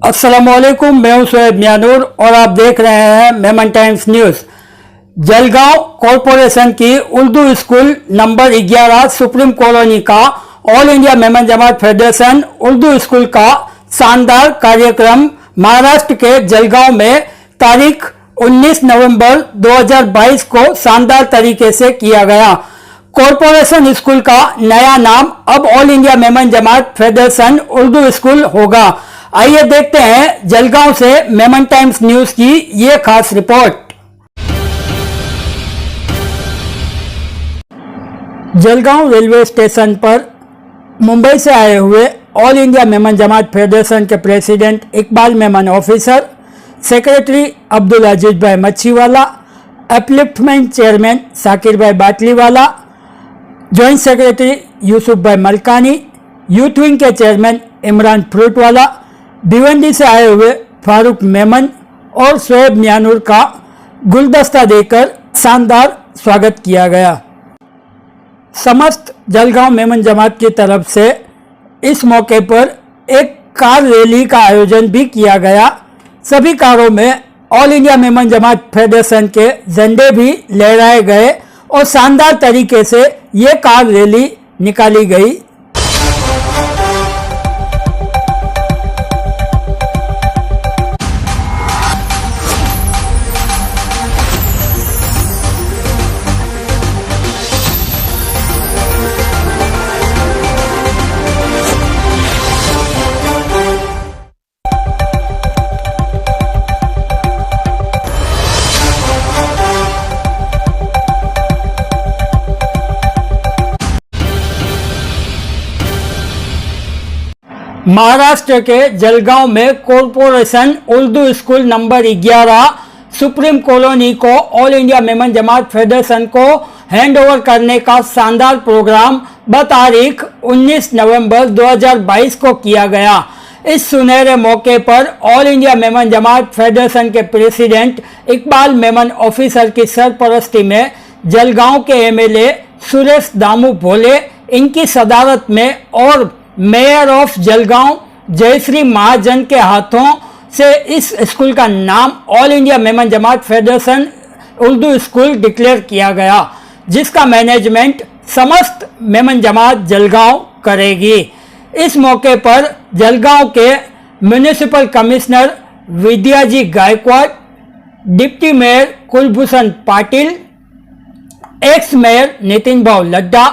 अस्सलामुअलैकुम, मैं हूं शोएब मियानूर और आप देख रहे हैं Memon Times News. Jalgaon corporation की Urdu school number 11 supreme colony का all India Memon Jamat federation Urdu school का शानदार कार्यक्रम महाराष्ट्र के जलगांव में तारीख 19 नवंबर 2022 को शानदार तरीके से किया गया। कॉरपोरेशन स्कूल का नया नाम अब all India Memon Jamat federation Urdu school होगा। आइए देखते हैं जलगांव से मेमन टाइम्स न्यूज की ये खास रिपोर्ट। जलगांव रेलवे स्टेशन पर मुंबई से आए हुए all India Memon Jamat federation के president Iqbal Memon officer, secretary Abdul Aziz bhai Machhiwala, upliftment chairman Sakir भाई बाटलीवाला, जॉइंट सेक्रेटरी यूसुफ भाई मलकानी, यूथ विंग के चेयरमैन इमरान फ्रूटवाला, भिवंडी से आए हुए फारूक मेमन और शोएब मियानूर का गुलदस्ता देकर शानदार स्वागत किया गया। समस्त जलगांव मेमन जमात की तरफ से इस मौके पर एक कार रैली का आयोजन भी किया गया। सभी कारों में all India Memon Jamat federation के झंडे भी लहराए गए और शानदार तरीके से ये कार रैली निकाली गई। महाराष्ट्र के जलगांव में corporation Urdu school number 11 supreme colony को all India Memon Jamat federation को हैंडओवर करने का शानदार प्रोग्राम तारीख 19 नवंबर 2022 को किया गया। इस सुनहरे मौके पर all India Memon Jamat federation के प्रेसिडेंट इकबाल मेमन ऑफिसर की सरपरस्ती में जलगांव के एमएलए सुरेश दामू भोले इनकी सदारत में और मेयर ऑफ जलगांव जयश्री महाजन के हाथों से इस स्कूल का नाम all India Memon Jamat federation Urdu school declare किया गया, जिसका मैनेजमेंट समस्त मेमन जमात जलगांव करेगी। इस मौके पर जलगांव के municipal commissioner Vidyaji Gaikwad, deputy mayor Kulbhushan Patil, ex mayor Nitin Bhav Ladda,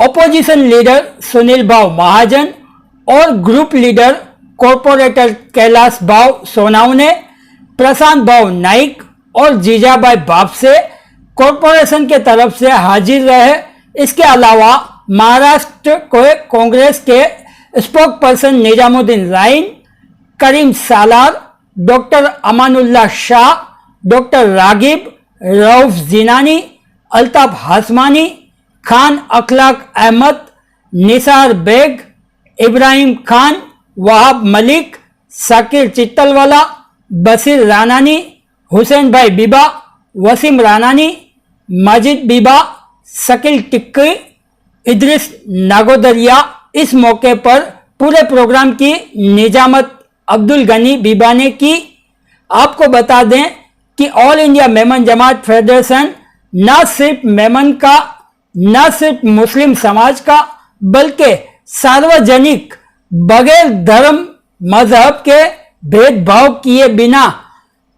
opposition leader Sunil भाव महाजन और ग्रुप लीडर कॉरपोरेटर कैलाश भाव सोनावने, प्रशांत भाव नाइक और जीजाबाई बापसे कॉरपोरेशन के तरफ से हाजिर रहे। इसके अलावा महाराष्ट्र कांग्रेस के स्पोक पर्सन निजामुद्दीन राइन, करीम सालार, डॉक्टर अमानुल्लाह शाह, डॉक्टर रागिब, रऊफ जिनानी, अल्ताफ हासमानी, खान अखलाक अहमद, निसार बेग, इब्राहिम खान, वहाब मलिक, साकिर चित्तलवाला, बशीर रानानी, हुसैन भाई बीबा, वसीम रानानी, माजिद बीबा, शकील टिक्की, इद्रिस नागोदरिया। इस मौके पर पूरे प्रोग्राम की निजामत अब्दुल गनी बीबा ने की। आपको बता दें कि all India Memon Jamat federation न सिर्फ मेमन का, न सिर्फ मुस्लिम समाज का, बल्कि सार्वजनिक बगैर धर्म मजहब के भेदभाव किए बिना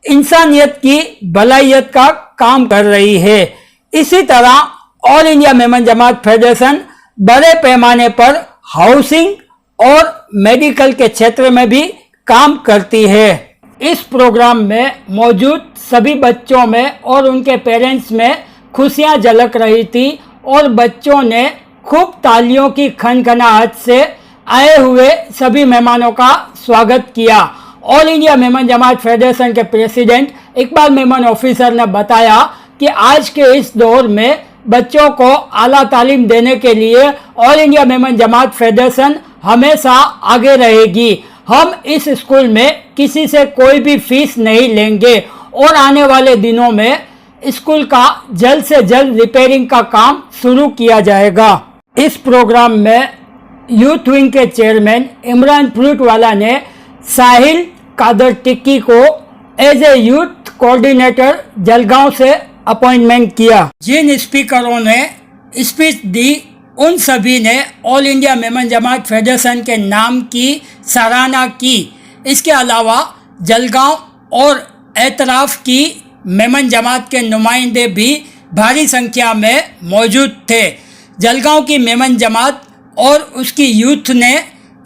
इंसानियत की भलाइयत का काम कर रही है। इसी तरह all India Memon Jamat federation बड़े पैमाने पर हाउसिंग और मेडिकल के क्षेत्र में भी काम करती है। इस प्रोग्राम में मौजूद सभी बच्चों में और उनके पेरेंट्स में खुशियां झलक रही थी और बच्चों ने खूब तालियों की खनखनाहट से आए हुए सभी मेहमानों का स्वागत किया। All India Memon Jamat federation के प्रेसिडेंट इकबाल मेमन ऑफिसर ने बताया कि आज के इस दौर में बच्चों को आला तालीम देने के लिए all India Memon Jamat federation हमेशा आगे रहेगी। हम इस स्कूल में किसी से कोई भी फीस नहीं लेंगे और आने वाले दिनों में स्कूल का जल्द से जल्द रिपेयरिंग का काम शुरू किया जाएगा। इस प्रोग्राम में यूथ विंग के चेयरमैन इमरान फ्रूटवाला ने साहिल कादर टिक्की को as a youth coordinator Jalgaon से अपॉइंटमेंट किया। जिन स्पीकरों ने स्पीच दी उन सभी ने all India Memon Jamat federation के नाम की सराहना की। इसके अलावा जलगांव और एतराफ़ की मेमन जमात के नुमाइंदे भी भारी संख्या में मौजूद थे। जलगांव की मेमन जमात और उसकी यूथ ने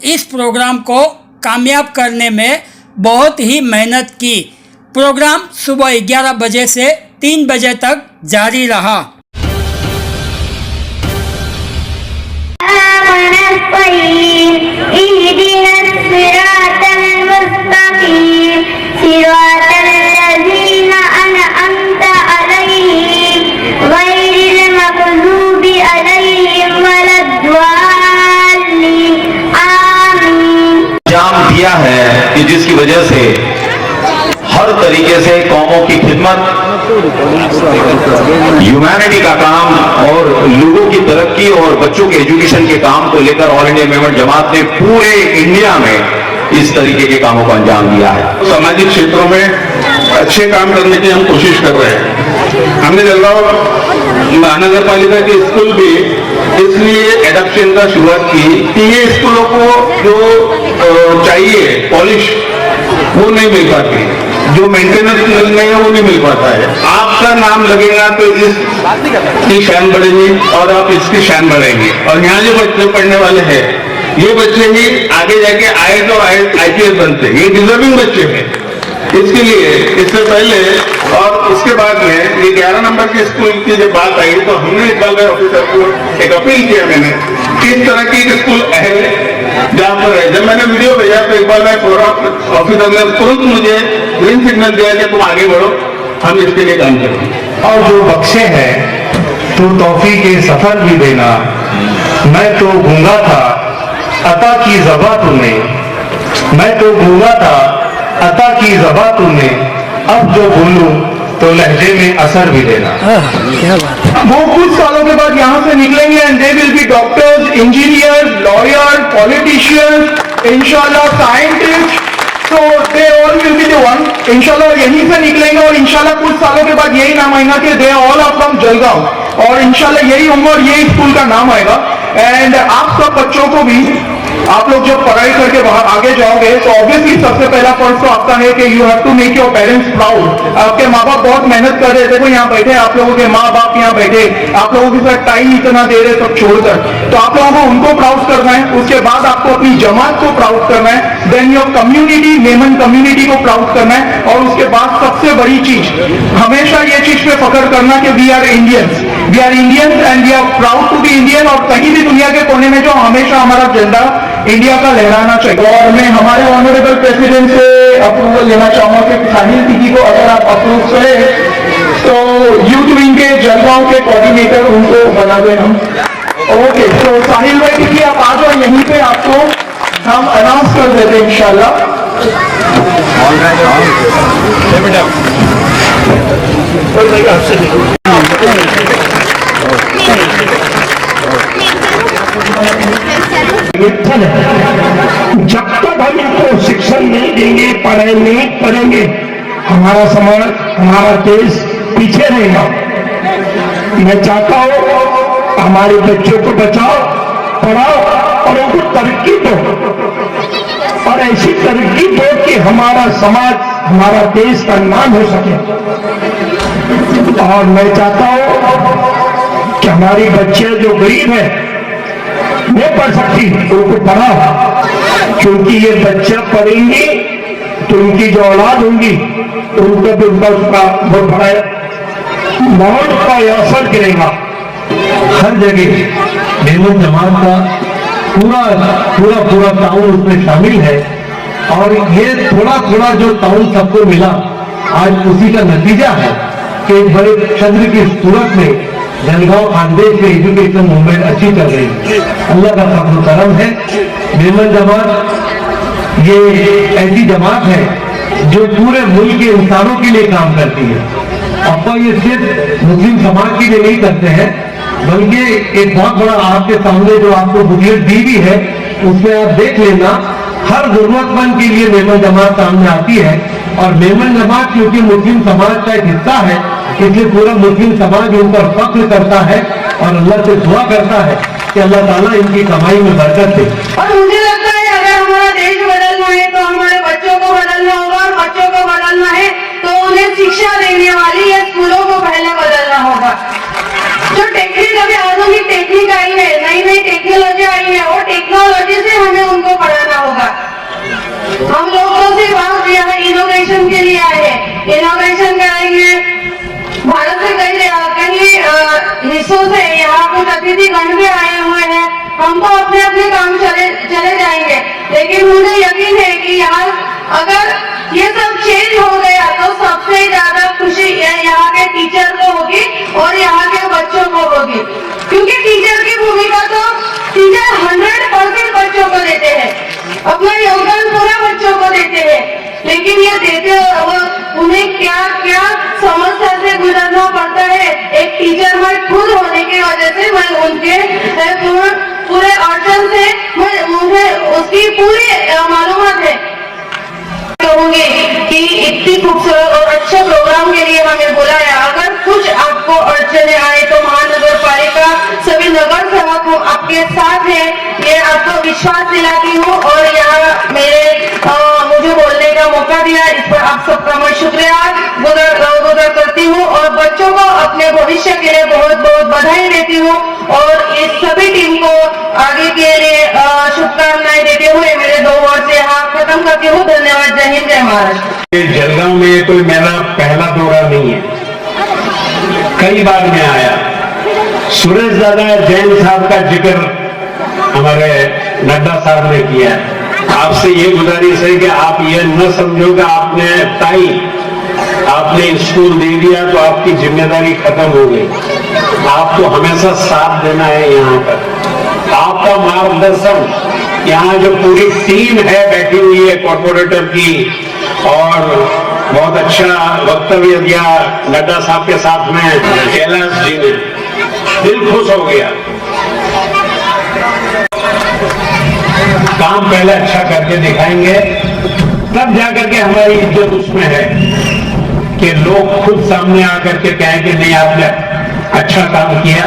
इस प्रोग्राम को कामयाब करने में बहुत ही मेहनत की। प्रोग्राम सुबह 11 बजे से 3 बजे तक जारी रहा। दिया है कि जिसकी वजह से हर तरीके से कौमों की खिदमत, ह्यूमैनिटी का काम और लोगों की तरक्की और बच्चों के एजुकेशन के काम को लेकर ऑल इंडिया मेमन जमात ने पूरे इंडिया में इस तरीके के कामों को अंजाम दिया है। सामाजिक क्षेत्रों में अच्छे काम करने की हम कोशिश कर रहे हैं। हमने जलगांव महानगर पालिका के स्कूल भी इसलिए एडॉप्शन का शुरुआत की कि ये स्कूलों को जो चाहिए पॉलिश वो नहीं मिल पाती, जो मेंटेनेंस नहीं है वो नहीं मिल पाता है। आपका नाम लगेगा तो इसकी शान बढ़ेगी और आप इसकी शान बढ़ेंगे। और यहाँ जो बच्चे पढ़ने वाले हैं ये बच्चे ही आगे जाके IAS और IPS बनते हैं। ये डिजर्विंग बच्चे हैं। इसके लिए इससे पहले और उसके बाद में ये 11 नंबर के स्कूल की जब बात आई तो हमने इकबाल भाई ऑफिसर को एक अपील किया मैंने, किस तरह की स्कूल है जहाँ पर है। जब मैंने वीडियो भेजा तो इकबाल भाई प्रोग्राम ऑफिसर ने तुरंत मुझे ग्रीन सिग्नल दिया कि तुम आगे बढ़ो, हम इसके लिए काम करेंगे। और जो बख्शे हैं तो तौफी के सफर भी देना। मैं तो गूंगा था अता की ज़बा तूने, मैं तो गूंगा था अता की ज़बा तूने, अब जो बोलूं तो लहजे में असर भी देना। वो कुछ सालों के बाद यहाँ से निकलेंगे and they will be doctors, engineer, lawyer, politician, इंशाल्लाह साइंटिस्ट। तो they all will be the one. इंशाल्लाह यहीं से निकलेंगे और इंशाल्लाह कुछ सालों के बाद यही नाम आएगा कि they all are from Jalgaon. और इंशाल्लाह यही होगा और यही स्कूल का नाम आएगा। एंड आप सब बच्चों को भी, आप लोग जब पढ़ाई करके बाहर आगे जाओगे तो ऑब्वियसली सबसे पहला फर्ज तो आपका है कि you have to make your parents proud. आपके माँ बाप बहुत मेहनत कर रहे थे, देखो यहाँ बैठे आप लोगों के माँ बाप यहाँ बैठे, आप लोगों के साथ टाइम इतना दे रहे सब छोड़कर, तो आप लोगों को उनको प्राउड करना है। उसके बाद आपको अपनी जमात को प्राउड करना है, then your community, Memon community को प्राउड करना है। और उसके बाद सबसे बड़ी चीज, हमेशा ये चीज पे फख्र करना कि we are Indians and we are proud to be Indian. और कहीं भी दुनिया के कोने में जो हमेशा हमारा झंडा इंडिया का लहराना चाहिए। और मैं हमारे ऑनरेबल प्रेसिडेंट से अप्रूवल लेना चाहूंगा कि साहिल टिक्की को अगर आप अप्रूव करें तो यूथ विंग के जलगांव के कोऑर्डिनेटर उनको बना दें हम। ओके, तो साहिल भाई टिक्की आप आ जाओ, यहीं पे आपको हम अनाउंस कर देते हैं इंशाल्लाह। जब तक हम इनको शिक्षण नहीं देंगे, पढ़ाई नहीं करेंगे, हमारा समाज, हमारा देश पीछे रहेगा। मैं चाहता हूं हमारे बच्चों को बचाओ, पढ़ाओ और उनको तरक्की दो, और ऐसी तरक्की दो कि हमारा समाज, हमारा देश का नाम हो सके। और मैं चाहता हूं कि हमारी बच्चे जो गरीब है नहीं पढ़ सकती उनको पढ़ाओ, क्योंकि ये बच्चे पढ़ेंगे तो उनकी जो औलाद होंगी उनका भी उसका बहुत बड़ा माहौल का असर गिरेगा। हर जगह मेमन जमात का पूरा ताउन उसमें शामिल है। और ये थोड़ा जो ताउन सबको मिला आज उसी का नतीजा है कि एक बड़े छद्र की सूरत में जलगांव खानदेश में एजुकेशन मूवमेंट अच्छी चल रही है। अल्लाह का फज़्ल करम है। मेमन जमात ये ऐसी जमात है जो पूरे मुल्क के इंसानों के लिए काम करती है। अब तो ये सिर्फ मुस्लिम समाज के लिए नहीं करते हैं, बल्कि एक बहुत बड़ा आपके सामने जो आपको बुकलेट दी भी है उसमें आप देख लेना हर जरूरतमंद के लिए मेमन जमात सामने आती है। और मेमन जमात क्योंकि मुस्लिम समाज का एक हिस्सा है, इसलिए पूरा मुस्लिम समाज इन पर फख्र करता है और अल्लाह से दुआ करता है कि अल्लाह ताला इनकी कमाई में बरकत दे। और मुझे लगता है अगर हमारा देश बदलना है तो हमारे बच्चों को बदलना होगा, और बच्चों को बदलना है तो उन्हें शिक्षा देने वाली ये स्कूलों को पहले बदलना होगा। जो टेक्निक अभी आधुनिक टेक्निक आई है, नई नई टेक्नोलॉजी आई है, वो टेक्नोलॉजी से हमें उनको पढ़ाना होगा। हम लोगों से बात यहाँ इनोवेशन के लिए आए हैं, इनोवेशन कराएंगे। भारत से कई हिस्सों से यहाँ कुछ अतिथिगण भी आए हुए हैं। हम तो अपने अपने काम चले जाएंगे, लेकिन मुझे यकीन है कि यहाँ अगर ये सब चेंज हो गया तो सबसे ज्यादा खुशी यहाँ के टीचर को होगी और यहाँ के बच्चों को होगी, क्योंकि टीचर की भूमिका तो टीचर 100% बच्चों को देते हैं, अपना योगदान पूरा बच्चों को देते हैं। लेकिन ये देते उन्हें क्या क्या समस्या से गुजरना पड़ता है, एक टीचर मैं खुद होने की वजह से मैं उनके पूरे अड़चन से मुझे उसकी पूरी मालूमात है। कहूंगी कि इतनी खूबसूरत और अच्छे प्रोग्राम के लिए हमें बुलाया। अगर कुछ आपको अड़चने आए तो महानगर पालिका सभी नगर सेवक हम आपके साथ हैं, ये आपको विश्वास दिलाती हूँ। और यहाँ मुझे बोलने का मौका दिया, इस पर आप सबका मैं शुक्रिया गुजार करती हूँ और बच्चों को अपने भविष्य के लिए बहुत बहुत बधाई देती हूँ और इस सभी टीम को आगे के लिए शुभकामनाएं देते हुए मेरे 2 वर्ष यहाँ खत्म करती हूँ। धन्यवाद। जय हिंद, जय महाराष्ट्र। जलगांव में कोई मेरा पहला दौरा नहीं है, कई बार मैं आया। सुरेश दादा जैन साहब का जिक्र हमारे नड्डा साहब ने किया। आपसे ये गुजारिश है कि आप ये न समझो कि आपने स्कूल दे दिया तो आपकी जिम्मेदारी खत्म हो गई। आपको हमेशा साथ देना है। यहाँ पर आपका मार्गदर्शन, यहाँ जो पूरी टीम है बैठी हुई है कॉर्पोरेटर की, और बहुत अच्छा वक्तव्य दिया नड्डा साहब के साथ में कैलाश जी ने, दिल खुश हो गया। काम पहले अच्छा करके दिखाएंगे, तब जाकर के हमारी इज्जत उसमें है कि लोग खुद सामने आकर के कहें कि नहीं आपने अच्छा काम किया,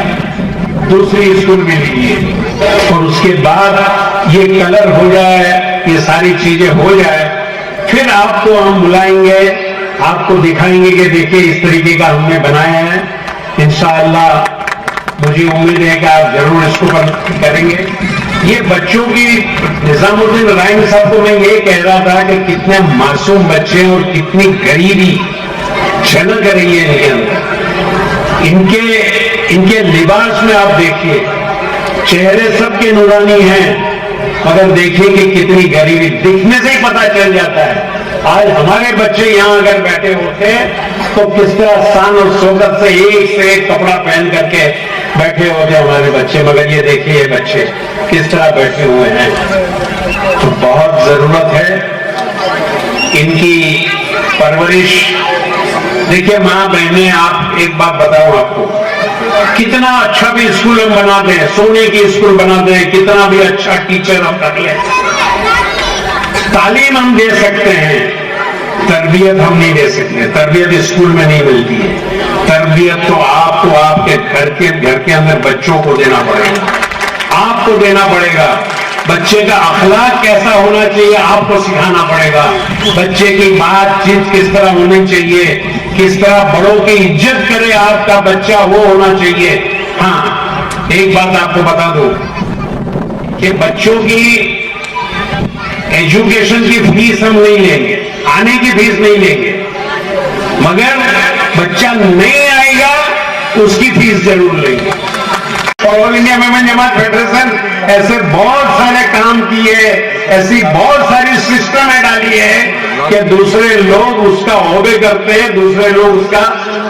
दूसरी स्कूल में लीजिए। और उसके बाद ये कलर हो जाए, ये सारी चीजें हो जाए, फिर आपको हम बुलाएंगे, आपको दिखाएंगे कि देखिए इस तरीके का हमने बनाया है। इंशाअल्लाह मुझे उम्मीद है कि आप जरूर इसको करेंगे। ये बच्चों की, निजामुद्दीन राइन साहब को मैं ये कह रहा था कि कितने मासूम बच्चे और कितनी गरीबी झलक रही है इनके अंदर। इनके लिबास में आप देखिए, चेहरे सबके नूरानी हैं, मगर देखिए कि कितनी गरीबी, दिखने से ही पता चल जाता है। आज हमारे बच्चे यहाँ अगर बैठे होते तो किस तरह शान और शौकत से एक कपड़ा पहन करके बैठे होते हमारे बच्चे, मगर ये देखिए ये बच्चे किस तरह बैठे हुए हैं। तो बहुत जरूरत है इनकी परवरिश। देखिए माँ बहने, आप एक बात बताऊं आपको, कितना अच्छा भी स्कूल हम बना दें, सोने की स्कूल बना दें, कितना भी अच्छा टीचर हम कर लें, तालीम हम दे सकते हैं, तरबियत हम नहीं दे सकते। तरबियत स्कूल में नहीं मिलती है। तरबियत तो आपको आपके घर के अंदर बच्चों को देना पड़ेगा, आपको देना पड़ेगा। बच्चे का अखलाक कैसा होना चाहिए आपको सिखाना पड़ेगा। बच्चे की बातचीत किस तरह होनी चाहिए, किस तरह बड़ों की इज्जत करे आपका बच्चा, वो होना चाहिए। हाँ, एक बात आपको बता दूं कि बच्चों की एजुकेशन की फीस हम नहीं लेंगे, आने की फीस नहीं लेंगे, मगर बच्चा नहीं आएगा उसकी फीस जरूर लेंगे। और all India Memon Jamat federation ऐसे बहुत सारे काम किए, ऐसी बहुत सारी सिस्टमें डाली है कि दूसरे लोग उसका ओबे करते हैं, दूसरे लोग उसका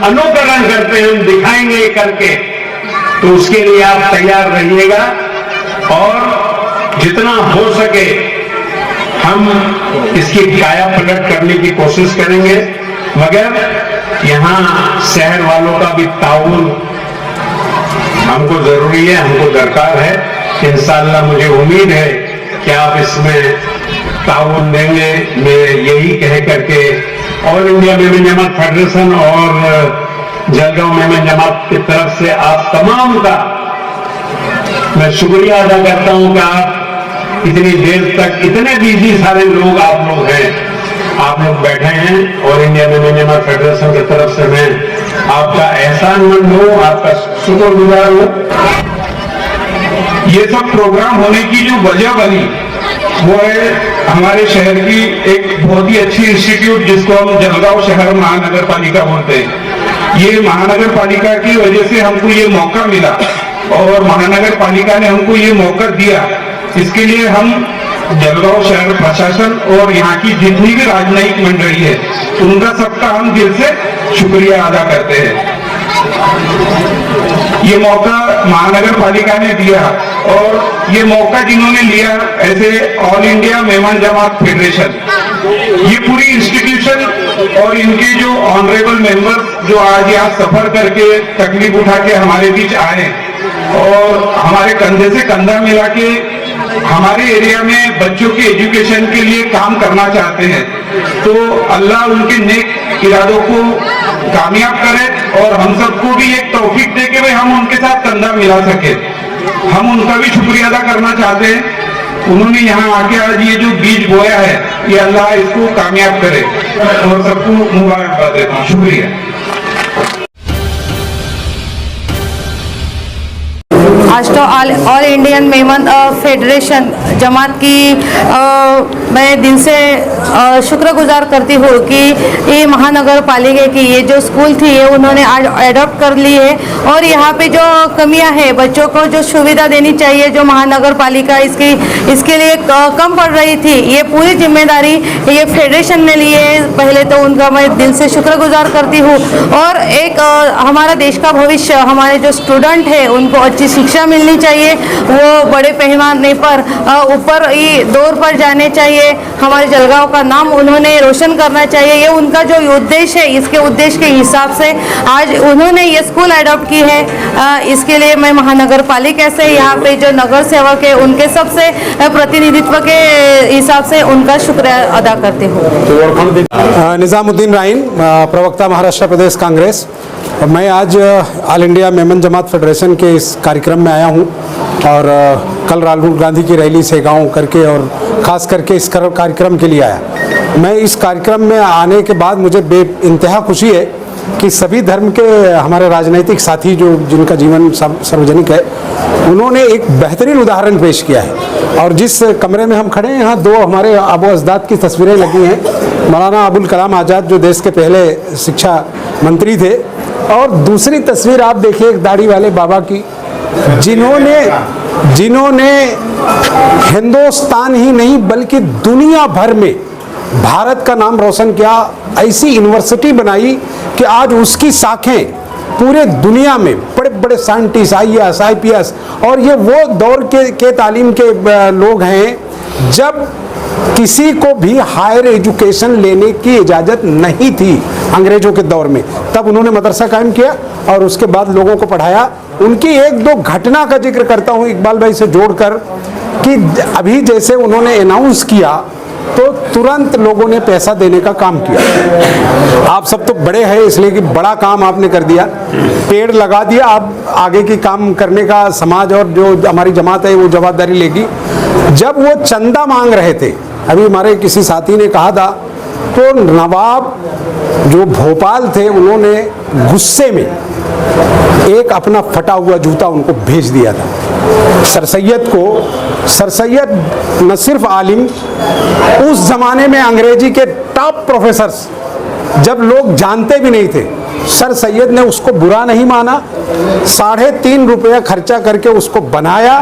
अनुकरण करते हैं। हम दिखाएंगे करके, तो उसके लिए आप तैयार रहिएगा और जितना हो सके हम इसकी काया पलट करने की कोशिश करेंगे। मगर यहाँ शहर वालों का भी ताउन हमको जरूरी है, हमको दरकार है। इंशाअल्लाह मुझे उम्मीद है क्या आप इसमें ताउन देंगे। मैं यही कह करके all India Memon Jamat federation और जलगांव मेमन जमात की तरफ से आप तमाम का मैं शुक्रिया अदा करता हूं कि आप इतनी देर तक, इतने बिजी सारे लोग आप लोग हैं, आप लोग बैठे हैं। और इंडिया मेमन जमात फेडरेशन की तरफ से मैं आपका एहसानमंद हूं, आपका शुक्रगुजार हूं। ये सब प्रोग्राम होने की जो वजह बनी वो है हमारे शहर की एक बहुत ही अच्छी इंस्टीट्यूट जिसको हम जलगांव शहर महानगर पालिका बोलते हैं। ये महानगर पालिका की वजह से हमको ये मौका मिला और महानगर पालिका ने हमको ये मौका दिया। इसके लिए हम जलगांव शहर प्रशासन और यहाँ की जितनी भी राजनयिक मंडली है उनका सबका हम दिल से शुक्रिया अदा करते हैं। ये मौका महानगर पालिका ने दिया और ये मौका जिन्होंने लिया ऐसे all India Memon Jamat federation, ये पूरी इंस्टीट्यूशन और इनके जो ऑनरेबल मेंबर्स जो आज यहाँ सफर करके तकलीफ उठा के हमारे बीच आए और हमारे कंधे से कंधा मिला के हमारे एरिया में बच्चों के एजुकेशन के लिए काम करना चाहते हैं, तो अल्लाह उनके नेक इरादों को कामयाब करे और हम सबको भी एक तौफीक दे के भाई हम उनके साथ कंधा मिला सके। हम उनका भी शुक्रिया अदा करना चाहते हैं। उन्होंने यहाँ आके आज ये जो बीज बोया है ये अल्लाह इसको कामयाब करे और सबको मुबारकबाद देता हूँ। शुक्रिया। आज तो ऑल इंडियन मेमन फेडरेशन जमात की मैं दिल से शुक्रगुजार करती हूँ कि ये महानगर पालिका की ये जो स्कूल थी ये उन्होंने आज एडॉप्ट कर ली है और यहाँ पे जो कमियां है बच्चों को जो सुविधा देनी चाहिए जो महानगर पालिका इसके लिए कम पड़ रही थी, ये पूरी जिम्मेदारी ये फेडरेशन ने ली है। पहले तो उनका मैं दिल से शुक्रगुजार करती हूँ और एक हमारा देश का भविष्य, हमारे जो स्टूडेंट है उनको अच्छी शिक्षा मिलनी चाहिए, वो बड़े पैमाने पर ऊपर दौर पर जाने चाहिए, हमारे जलगांव का नाम उन्होंने रोशन करना चाहिए। ये उनका जो उद्देश्य है, इसके उद्देश्य के हिसाब से आज उन्होंने ये स्कूल अडॉप्ट की है। इसके लिए मैं महानगर पालिका से यहाँ पे जो नगर सेवक है उनके सबसे प्रतिनिधित्व के हिसाब से उनका शुक्रिया अदा करती हूँ। निजामुद्दीन राइन, प्रवक्ता महाराष्ट्र प्रदेश कांग्रेस। मैं आज all India Memon Jamat federation के इस कार्यक्रम में आया हूं और कल राहुल गांधी की रैली से गांव करके और ख़ास करके इस कार्यक्रम के लिए आया। मैं इस कार्यक्रम में आने के बाद मुझे बेइंतहा खुशी है कि सभी धर्म के हमारे राजनीतिक साथी जो जिनका जीवन सार्वजनिक है उन्होंने एक बेहतरीन उदाहरण पेश किया है। और जिस कमरे में हम खड़े हैं यहाँ दो हमारे आबो अजदाद की तस्वीरें लगी हैं। मौलाना अबुल कलाम आज़ाद जो देश के पहले शिक्षा मंत्री थे और दूसरी तस्वीर आप देखिए एक दाढ़ी वाले बाबा की जिन्होंने हिंदुस्तान ही नहीं बल्कि दुनिया भर में भारत का नाम रोशन किया। ऐसी यूनिवर्सिटी बनाई कि आज उसकी शाखें पूरे दुनिया में बड़े बड़े साइंटिस्ट IAS IPS और ये वो दौर के तालीम के लोग हैं जब किसी को भी हायर एजुकेशन लेने की इजाज़त नहीं थी अंग्रेजों के दौर में। तब उन्होंने मदरसा कायम किया और उसके बाद लोगों को पढ़ाया। उनकी एक दो घटना का जिक्र करता हूँ इकबाल भाई से जोड़कर कि अभी जैसे उन्होंने अनाउंस किया तो तुरंत लोगों ने पैसा देने का काम किया। आप सब तो बड़े हैं इसलिए कि बड़ा काम आपने कर दिया, पेड़ लगा दिया। अब आगे की काम करने का समाज और जो हमारी जमात है वो जवाबदारी लेगी। जब वो चंदा मांग रहे थे, अभी हमारे किसी साथी ने कहा था, तो नवाब जो भोपाल थे उन्होंने गुस्से में एक अपना फटा हुआ जूता उनको भेज दिया था। सर सैयद न सिर्फ आलिम, उस जमाने में अंग्रेजी के टॉप प्रोफेसर्स जब लोग जानते भी नहीं थे, सर सैयद ने उसको बुरा नहीं माना, 3.5 रुपया खर्चा करके उसको बनाया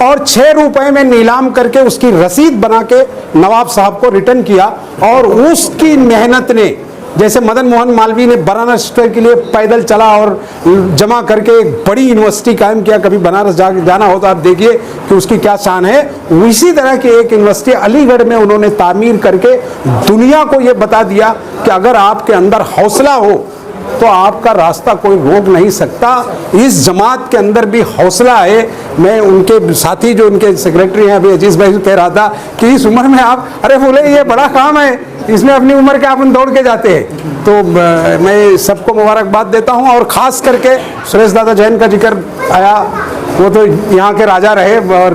और 6 रुपए में नीलाम करके उसकी रसीद बना के नवाब साहब को रिटर्न किया। और उसकी मेहनत ने, जैसे मदन मोहन मालवीय ने बनारस के लिए पैदल चला और जमा करके एक बड़ी यूनिवर्सिटी कायम किया, कभी बनारस जाना हो तो आप देखिए कि उसकी क्या शान है। उसी तरह की एक यूनिवर्सिटी अलीगढ़ में उन्होंने तामीर करके दुनिया को ये बता दिया कि अगर आपके अंदर हौसला हो तो आपका रास्ता कोई रोक नहीं सकता। इस जमात के अंदर भी हौसला है। मैं उनके साथी जो उनके सेक्रेटरी हैं अभी अजीज भाई कह रहा था कि इस उम्र में आप, अरे बोले ये बड़ा काम है, इसमें अपनी उम्र के अपन दौड़ के जाते हैं। तो मैं सबको मुबारकबाद देता हूं और ख़ास करके सुरेश दादा जैन का जिक्र आया, वो तो यहाँ के राजा रहे और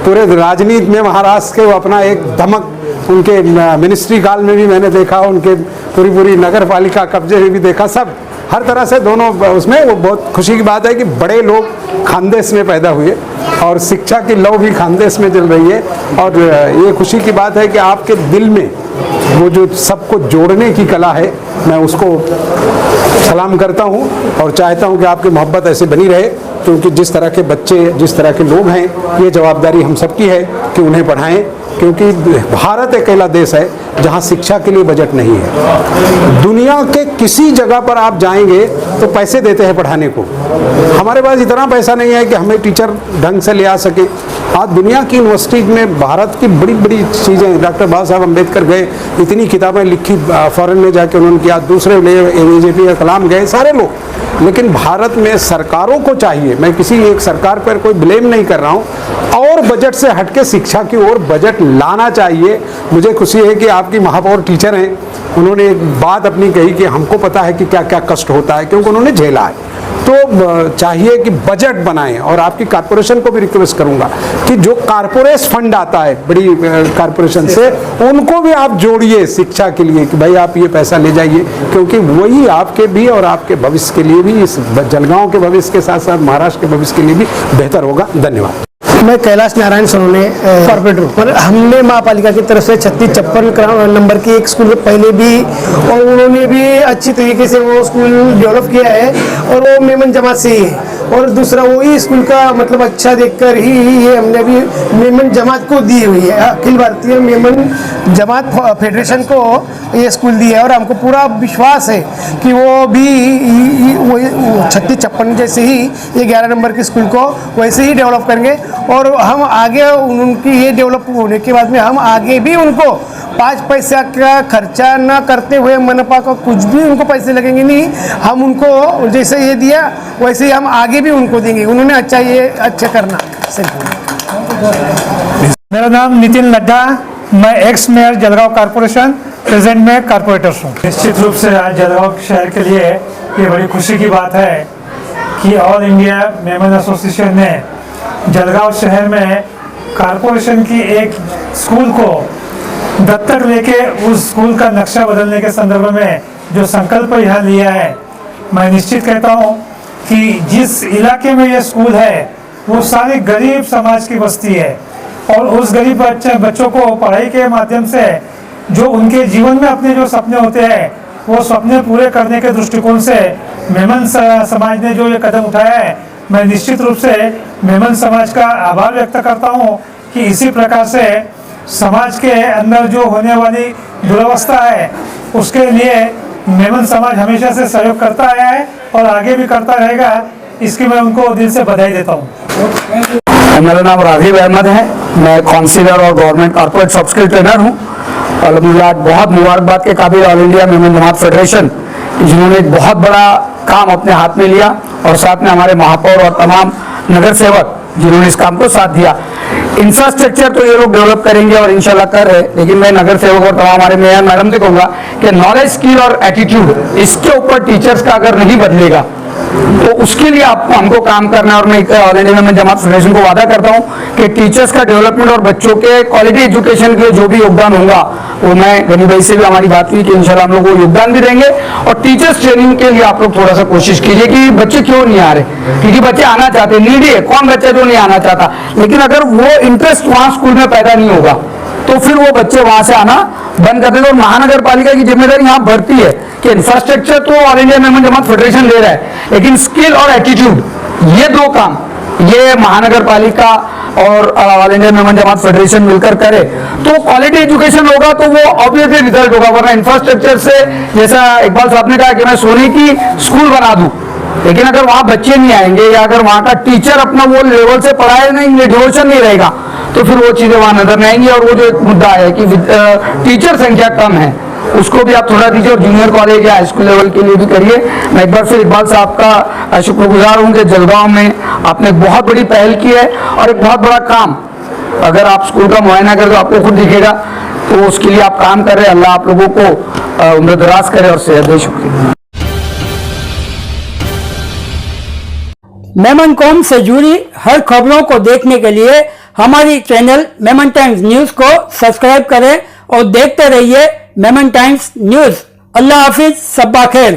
पूरे राजनीति में महाराष्ट्र के वो अपना एक धमक, उनके मिनिस्ट्री काल में भी मैंने देखा, उनके पूरी नगर पालिका कब्जे में भी देखा, सब हर तरह से दोनों उसमें। वो बहुत खुशी की बात है कि बड़े लोग खानदेश में पैदा हुए और शिक्षा की लौ भी खानदेश में चल रही है। और ये खुशी की बात है कि आपके दिल में वो जो सबको जोड़ने की कला है, मैं उसको सलाम करता हूँ और चाहता हूँ कि आपकी मोहब्बत ऐसे बनी रहे, क्योंकि जिस तरह के बच्चे, जिस तरह के लोग हैं, ये जवाबदारी हम सबकी है कि उन्हें पढ़ाएं, क्योंकि भारत एक अकेला देश है जहाँ शिक्षा के लिए बजट नहीं है। दुनिया के किसी जगह पर आप जाएंगे तो पैसे देते हैं पढ़ाने को, हमारे पास इतना पैसा नहीं है कि हमें टीचर ढंग से ले आ सके। आज दुनिया की यूनिवर्सिटी में भारत की बड़ी बड़ी चीज़ें, डॉक्टर बाबा साहब अम्बेडकर गए, इतनी किताबें लिखी फॉरेन में जाके उन्होंने किया, दूसरे ABJ कलाम गए, सारे लोग। लेकिन भारत में सरकारों को चाहिए, मैं किसी एक सरकार पर कोई ब्लेम नहीं कर रहा हूँ, और बजट से हटके शिक्षा की ओर बजट लाना चाहिए। मुझे खुशी है कि आपकी महापौर टीचर हैं, उन्होंने एक बात अपनी कही कि हमको पता है कि क्या क्या कष्ट होता है, क्योंकि उन्होंने झेला है। तो चाहिए कि बजट बनाएं, और आपकी कारपोरेशन को भी रिक्वेस्ट करूंगा कि जो कारपोरेट फंड आता है बड़ी कारपोरेशन से, उनको भी आप जोड़िए शिक्षा के लिए कि भाई आप ये पैसा ले जाइए, क्योंकि वही आपके भी और आपके भविष्य के लिए भी, इस जलगांव के भविष्य के साथ साथ महाराष्ट्र के भविष्य के लिए भी बेहतर होगा। धन्यवाद। मैं कैलाश नारायण सोनोने कॉर्पोरेटर हूँ। पर हमने महापालिका की तरफ से 3656 नंबर की एक स्कूल पहले भी, और उन्होंने भी अच्छी तरीके से वो स्कूल डेवलप किया है, और वो मेमन जमात से ही है। और दूसरा वही स्कूल का मतलब अच्छा देखकर ही ये हमने भी मेमन जमात को दी हुई है, अखिल भारतीय मेमन जमात फेडरेशन को ये स्कूल दी है। और हमको पूरा विश्वास है कि वो भी वही 3656 जैसे ही ये 11 नंबर की स्कूल को वैसे ही डेवलप करेंगे, और हम आगे उनकी ये डेवलप होने के बाद में हम आगे भी उनको 5 पैसा का खर्चा न करते हुए, मनपा का कुछ भी उनको पैसे लगेंगे नहीं, हम उनको जैसे ये दिया वैसे ही हम आगे भी उनको देंगे। उन्होंने अच्छा करना। मेरा नाम नितिन लड्डा, मैं x mayor Jalgaon corporation, present में कॉरपोरेटर हूँ। निश्चित रूप से आज जलगांव शहर के लिए ये बड़ी खुशी की बात है कि ऑल इंडिया मेमन एसोसिएशन ने जलगांव शहर में कॉरपोरेशन की एक स्कूल को दत्तक लेके उस स्कूल का नक्शा बदलने के संदर्भ में जो संकल्प यहाँ लिया है, मैं निश्चित कहता हूँ कि जिस इलाके में ये स्कूल है वो सारी गरीब समाज की बस्ती है, और उस गरीब बच्चों को पढ़ाई के माध्यम से जो उनके जीवन में अपने जो सपने होते हैं वो सपने पूरे करने के दृष्टिकोण से मेमन समाज ने जो ये कदम उठाया है, मैं निश्चित रूप से मेमन समाज का आभार व्यक्त करता हूँ कि इसी प्रकार से समाज के अंदर जो होने वाली दुर्व्यवस्था है उसके लिए मेमन समाज हमेशा से सहयोग करता आया है और आगे भी करता रहेगा। इसकी मैं उनको दिल से बधाई देता हूँ। मेरा नाम राजीव अहमद है, मैं काउंसिलर और government corporate soft skill trainer हूँ। अल्हम्दुलिल्लाह बहुत मुबारकबाद के काबिल all India Memon Jamat federation, जिन्होंने एक बहुत बड़ा काम अपने हाथ में लिया, और साथ में हमारे महापौर और तमाम नगर सेवक जिन्होंने इस काम को साथ दिया। इंफ्रास्ट्रक्चर तो ये लोग डेवलप करेंगे और इंशाल्लाह कर रहे, लेकिन मैं नगर सेवक और तमाम हमारे मेयर मैडम से कहूँगा कि नॉलेज, स्किल और एटीट्यूड, इसके ऊपर टीचर्स का अगर नहीं बदलेगा तो उसके लिए आपको हमको काम करना है। और मैं all India Memon Jamat federation को वादा करता हूँ कि टीचर्स का डेवलपमेंट और बच्चों के क्वालिटी एजुकेशन के लिए जो भी योगदान होगा वो मैं गनी भाई से भी हमारी बात हुई कि इंशाल्लाह हम लोग वो योगदान भी देंगे। और टीचर्स ट्रेनिंग के लिए आप लोग थोड़ा सा कोशिश कीजिए कि बच्चे क्यों नहीं आ रहे, क्योंकि बच्चे आना चाहते, नीडी है, कौन बच्चा जो नहीं आना चाहता, लेकिन अगर वो इंटरेस्ट वहाँ स्कूल में पैदा नहीं होगा तो फिर वो बच्चे वहां से आना बंद कर देंगे। और महानगर पालिका की जिम्मेदारी यहाँ बढ़ती है कि इंफ्रास्ट्रक्चर तो all India Memon Jamat federation ले रहा है, लेकिन स्किल और एटीट्यूड, ये दो काम ये महानगर पालिका और all India Memon Jamat federation मिलकर करे तो क्वालिटी एजुकेशन होगा, तो वो ऑब्वियसली रिजल्ट होगा। वरना इंफ्रास्ट्रक्चर से, जैसा इकबाल साहब ने कहा कि मैं सोने की स्कूल बना दूं, लेकिन अगर वहां बच्चे नहीं आएंगे या अगर वहां का टीचर अपना वो लेवल से पढ़ाए नहीं, डिवोशन नहीं रहेगा, तो फिर वो चीजें वहां नजर नहीं आएंगी। और वो जो एक मुद्दा है कि टीचर संख्या कम है, उसको भी आप थोड़ा दीजिए और जूनियर कॉलेज या हाई स्कूल लेवल के लिए भी करिए। मैं एक बार फिर इकबाल साहब का शुक्रगुजार हूँ कि जलगांव में आपने बहुत बड़ी पहल की है और एक बहुत बड़ा काम, अगर आप स्कूल का मुआयना करें तो आपको खुद दिखेगा, तो उसके लिए आप काम कर रहे हैं। अल्लाह आप लोगों को उम्र दराज करे और सेहत दे। शुक्रिया। मेमन कौम से जुड़ी हर खबरों को देखने के लिए हमारी चैनल मेमन टाइम्स न्यूज को सब्सक्राइब करें और देखते रहिए मेमन टाइम्स न्यूज। अल्लाह हाफिज, सब्बा खैर।